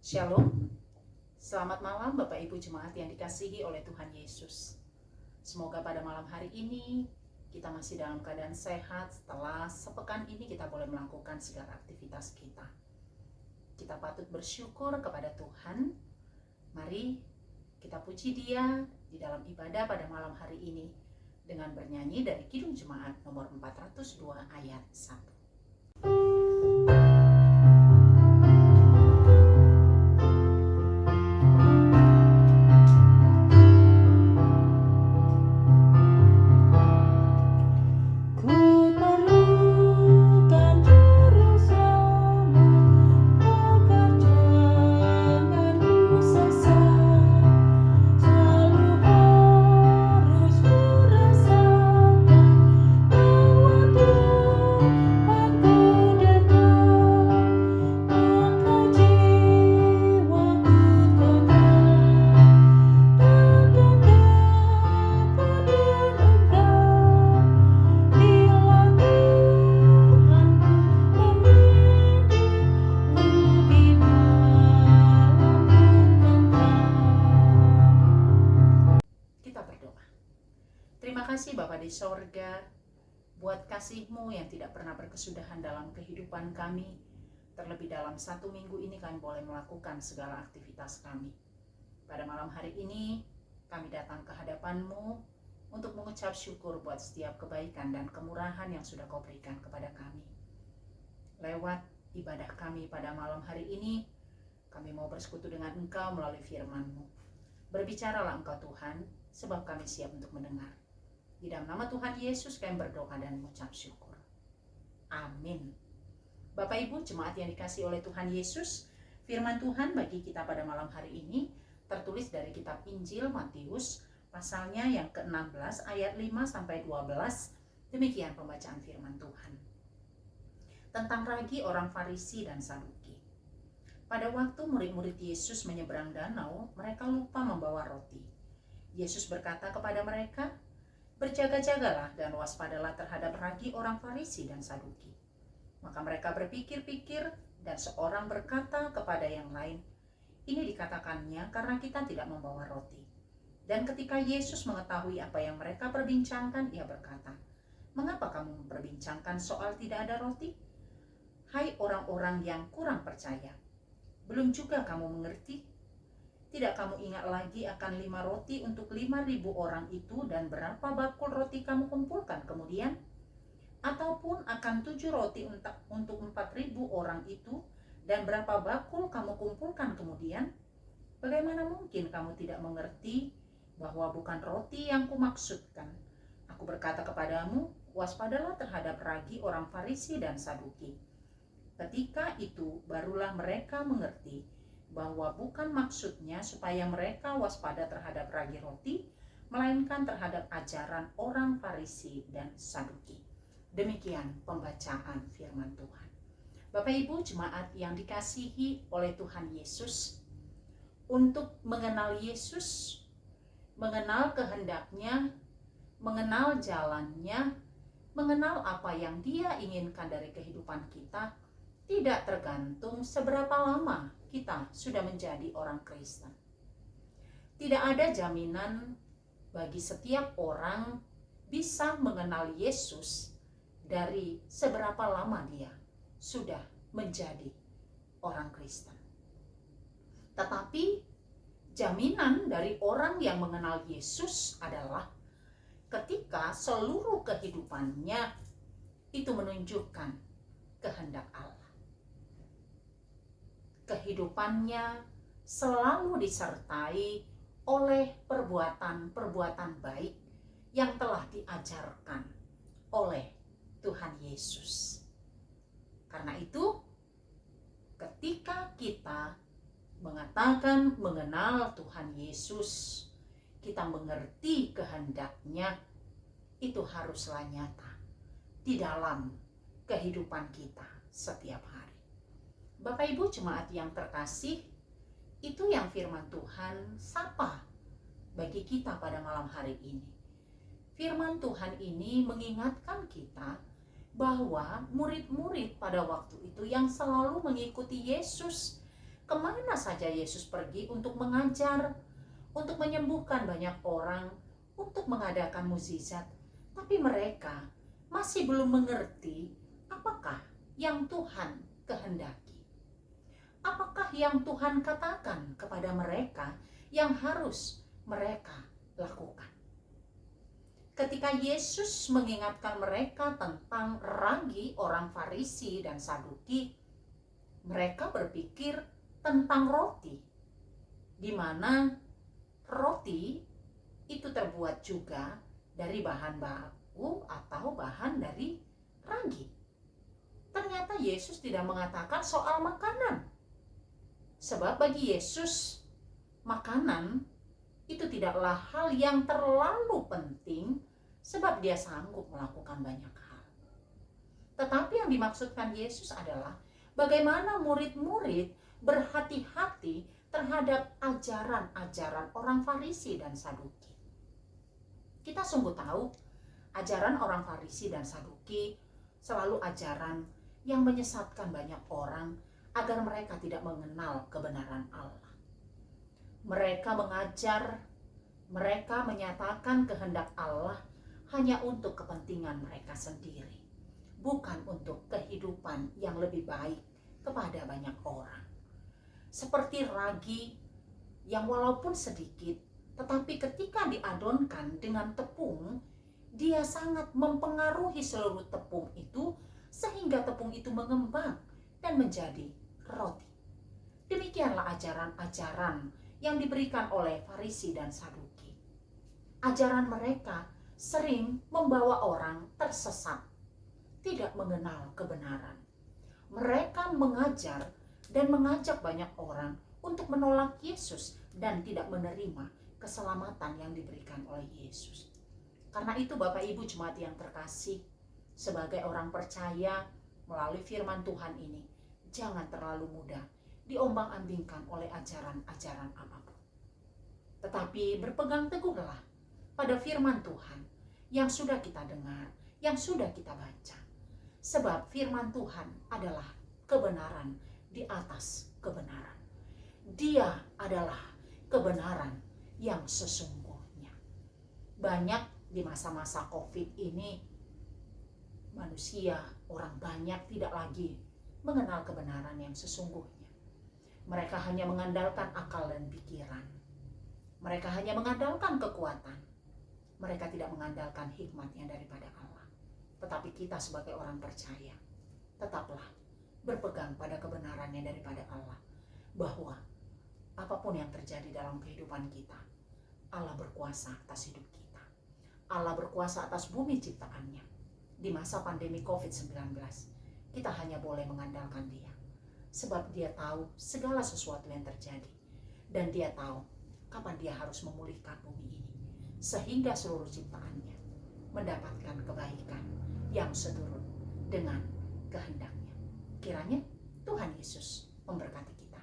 Shalom, selamat malam Bapak Ibu Jemaat yang dikasihi oleh Tuhan Yesus. Semoga pada malam hari ini kita masih dalam keadaan sehat setelah sepekan ini kita boleh melakukan segala aktivitas kita. Kita patut bersyukur kepada Tuhan. Mari kita puji Dia di dalam ibadah pada malam hari ini dengan bernyanyi dari Kidung Jemaat nomor 402 ayat 1. Terima kasih Bapa di sorga, buat kasih-Mu yang tidak pernah berkesudahan dalam kehidupan kami. Terlebih dalam 1 minggu ini kami boleh melakukan segala aktivitas kami. Pada malam hari ini kami datang ke hadapan-Mu untuk mengucap syukur buat setiap kebaikan dan kemurahan yang sudah Kau berikan kepada kami. Lewat ibadah kami pada malam hari ini, kami mau bersekutu dengan Engkau melalui firman-Mu. Berbicaralah Engkau Tuhan, sebab kami siap untuk mendengar. Di dalam nama Tuhan Yesus kami berdoa dan mengucap syukur. Amin. Bapak Ibu Jemaat yang dikasihi oleh Tuhan Yesus, firman Tuhan bagi kita pada malam hari ini tertulis dari kitab Injil Matius pasalnya yang ke-16 ayat 5-12. Demikian pembacaan firman Tuhan. Tentang ragi orang Farisi dan Saduki. Pada waktu murid-murid Yesus menyeberang danau, mereka lupa membawa roti. Yesus berkata kepada mereka, "Berjaga-jagalah dan waspadalah terhadap ragi orang Farisi dan Saduki." Maka mereka berpikir-pikir dan seorang berkata kepada yang lain, "Ini dikatakannya karena kita tidak membawa roti." Dan ketika Yesus mengetahui apa yang mereka perbincangkan, ia berkata, "Mengapa kamu memperbincangkan soal tidak ada roti? Hai orang-orang yang kurang percaya, belum juga kamu mengerti? Tidak kamu ingat lagi akan 5 roti untuk 5.000 orang itu dan berapa bakul roti kamu kumpulkan kemudian? Ataupun akan 7 roti untuk 4.000 orang itu dan berapa bakul kamu kumpulkan kemudian? Bagaimana mungkin kamu tidak mengerti bahwa bukan roti yang kumaksudkan? Aku berkata kepadamu, waspadalah terhadap ragi orang Farisi dan Saduki." Ketika itu barulah mereka mengerti bahwa bukan maksudnya supaya mereka waspada terhadap ragi roti, melainkan terhadap ajaran orang Farisi dan Saduki. Demikian pembacaan firman Tuhan. Bapak Ibu Jemaat yang dikasihi oleh Tuhan Yesus, untuk mengenal Yesus, mengenal kehendaknya, mengenal jalannya, mengenal apa yang Dia inginkan dari kehidupan kita, tidak tergantung seberapa lama kita sudah menjadi orang Kristen. Tidak ada jaminan bagi setiap orang bisa mengenal Yesus dari seberapa lama dia sudah menjadi orang Kristen. Tetapi jaminan dari orang yang mengenal Yesus adalah ketika seluruh kehidupannya itu menunjukkan kehendak Allah. Kehidupannya selalu disertai oleh perbuatan-perbuatan baik yang telah diajarkan oleh Tuhan Yesus. Karena itu, ketika kita mengatakan mengenal Tuhan Yesus, kita mengerti kehendaknya, itu haruslah nyata di dalam kehidupan kita setiap hari. Bapak Ibu Jemaat yang terkasih, itu yang firman Tuhan sapa bagi kita pada malam hari ini. Firman Tuhan ini mengingatkan kita bahwa murid-murid pada waktu itu yang selalu mengikuti Yesus Kemana saja Yesus pergi untuk mengajar, untuk menyembuhkan banyak orang, untuk mengadakan mukjizat, tapi mereka masih belum mengerti apakah yang Tuhan kehendaki. Apakah yang Tuhan katakan kepada mereka yang harus mereka lakukan. Ketika Yesus mengingatkan mereka tentang ragi orang Farisi dan Saduki, mereka berpikir tentang roti, di mana roti itu terbuat juga dari bahan baku atau bahan dari ragi. Ternyata Yesus tidak mengatakan soal makanan. Sebab bagi Yesus, makanan itu tidaklah hal yang terlalu penting, sebab dia sanggup melakukan banyak hal. Tetapi yang dimaksudkan Yesus adalah bagaimana murid-murid berhati-hati terhadap ajaran-ajaran orang Farisi dan Saduki. Kita sungguh tahu ajaran orang Farisi dan Saduki selalu ajaran yang menyesatkan banyak orang agar mereka tidak mengenal kebenaran Allah. Mereka mengajar, mereka menyatakan kehendak Allah hanya untuk kepentingan mereka sendiri, bukan untuk kehidupan yang lebih baik kepada banyak orang. Seperti ragi yang walaupun sedikit, tetapi ketika diadonkan dengan tepung, dia sangat mempengaruhi seluruh tepung itu sehingga tepung itu mengembang dan menjadi roti. Demikianlah ajaran-ajaran yang diberikan oleh Farisi dan Saduki. Ajaran mereka sering membawa orang tersesat, tidak mengenal kebenaran. Mereka mengajar dan mengajak banyak orang untuk menolak Yesus dan tidak menerima keselamatan yang diberikan oleh Yesus. Karena itu Bapak Ibu jemaat yang terkasih, sebagai orang percaya melalui firman Tuhan ini, jangan terlalu mudah diombang-ambingkan oleh ajaran-ajaran apapun. Tetapi berpegang teguhlah pada firman Tuhan yang sudah kita dengar, yang sudah kita baca. Sebab firman Tuhan adalah kebenaran di atas kebenaran. Dia adalah kebenaran yang sesungguhnya. Banyak di masa-masa COVID ini, manusia, orang banyak tidak lagi mengenal kebenaran yang sesungguhnya. Mereka hanya mengandalkan akal dan pikiran. Mereka hanya mengandalkan kekuatan. Mereka tidak mengandalkan hikmat yang daripada Allah. Tetapi kita sebagai orang percaya, tetaplah berpegang pada kebenaran yang daripada Allah. Bahwa apapun yang terjadi dalam kehidupan kita, Allah berkuasa atas hidup kita. Allah berkuasa atas bumi ciptaannya. Di masa pandemi COVID-19, kita hanya boleh mengandalkan Dia. Sebab Dia tahu segala sesuatu yang terjadi. Dan Dia tahu kapan Dia harus memulihkan bumi ini. Sehingga seluruh ciptaannya mendapatkan kebaikan yang seturut dengan kehendaknya. Kiranya Tuhan Yesus memberkati kita.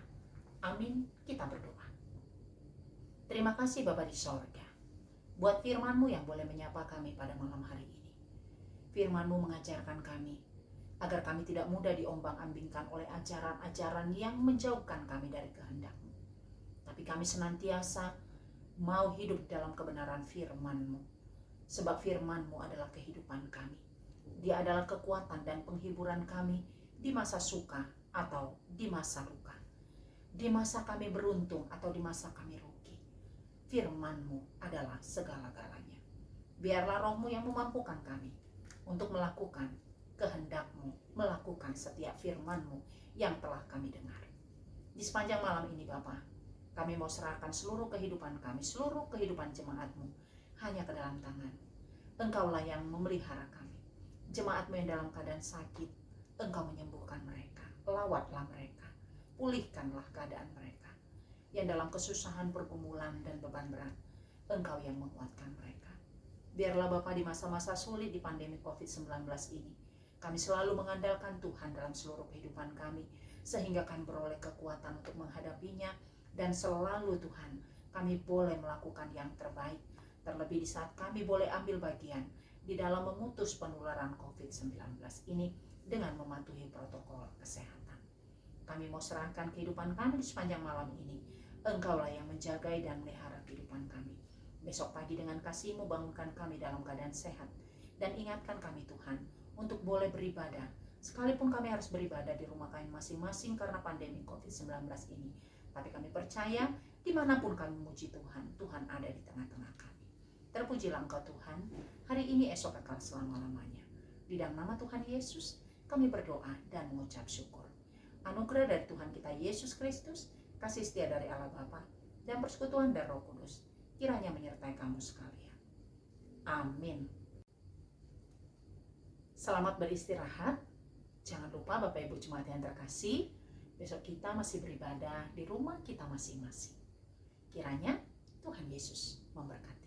Amin. Kita berdoa. Terima kasih Bapa di sorga, buat firman-Mu yang boleh menyapa kami pada malam hari ini. Firman-Mu mengajarkan kami agar kami tidak mudah diombang-ambingkan oleh ajaran-ajaran yang menjauhkan kami dari kehendak-Mu. Tapi kami senantiasa mau hidup dalam kebenaran firman-Mu. Sebab firman-Mu adalah kehidupan kami. Dia adalah kekuatan dan penghiburan kami di masa suka atau di masa luka. Di masa kami beruntung atau di masa kami rugi. Firman-Mu adalah segala-galanya. Biarlah Roh-Mu yang memampukan kami untuk melakukan kehendak-Mu, melakukan setiap firman-Mu yang telah kami dengar. Di sepanjang malam ini Bapa, kami mau serahkan seluruh kehidupan kami, seluruh kehidupan jemaat-Mu hanya ke dalam tangan-Mu. Engkaulah yang memelihara kami. Jemaat-Mu yang dalam keadaan sakit, Engkau menyembuhkan mereka. Lawatlah mereka, pulihkanlah keadaan mereka. Yang dalam kesusahan, pergumulan, dan beban berat, Engkau yang menguatkan mereka. Biarlah Bapa di masa-masa sulit di pandemi COVID-19 ini, kami selalu mengandalkan Tuhan dalam seluruh kehidupan kami, sehingga kami beroleh kekuatan untuk menghadapinya, dan selalu Tuhan, kami boleh melakukan yang terbaik, terlebih di saat kami boleh ambil bagian di dalam memutus penularan COVID-19 ini dengan mematuhi protokol kesehatan. Kami mau serahkan kehidupan kami di sepanjang malam ini. Engkaulah yang menjaga dan melihara kehidupan kami. Besok pagi dengan kasih-Mu bangunkan kami dalam keadaan sehat. Dan ingatkan kami Tuhan untuk boleh beribadah. Sekalipun kami harus beribadah di rumah kami masing-masing karena pandemi COVID-19 ini. Tapi kami percaya dimanapun kami memuji Tuhan, Tuhan ada di tengah-tengah kami. Terpujilah Engkau Tuhan, hari ini esok akan selama-lamanya. Di dalam nama Tuhan Yesus, kami berdoa dan mengucap syukur. Anugerah dari Tuhan kita Yesus Kristus, kasih setia dari Allah Bapa, dan persekutuan dari Roh Kudus, kiranya menyertai kamu sekalian. Amin. Selamat beristirahat. Jangan lupa Bapak Ibu Jemaat yang terkasih, besok kita masih beribadah di rumah kita masing-masing. Kiranya Tuhan Yesus memberkati.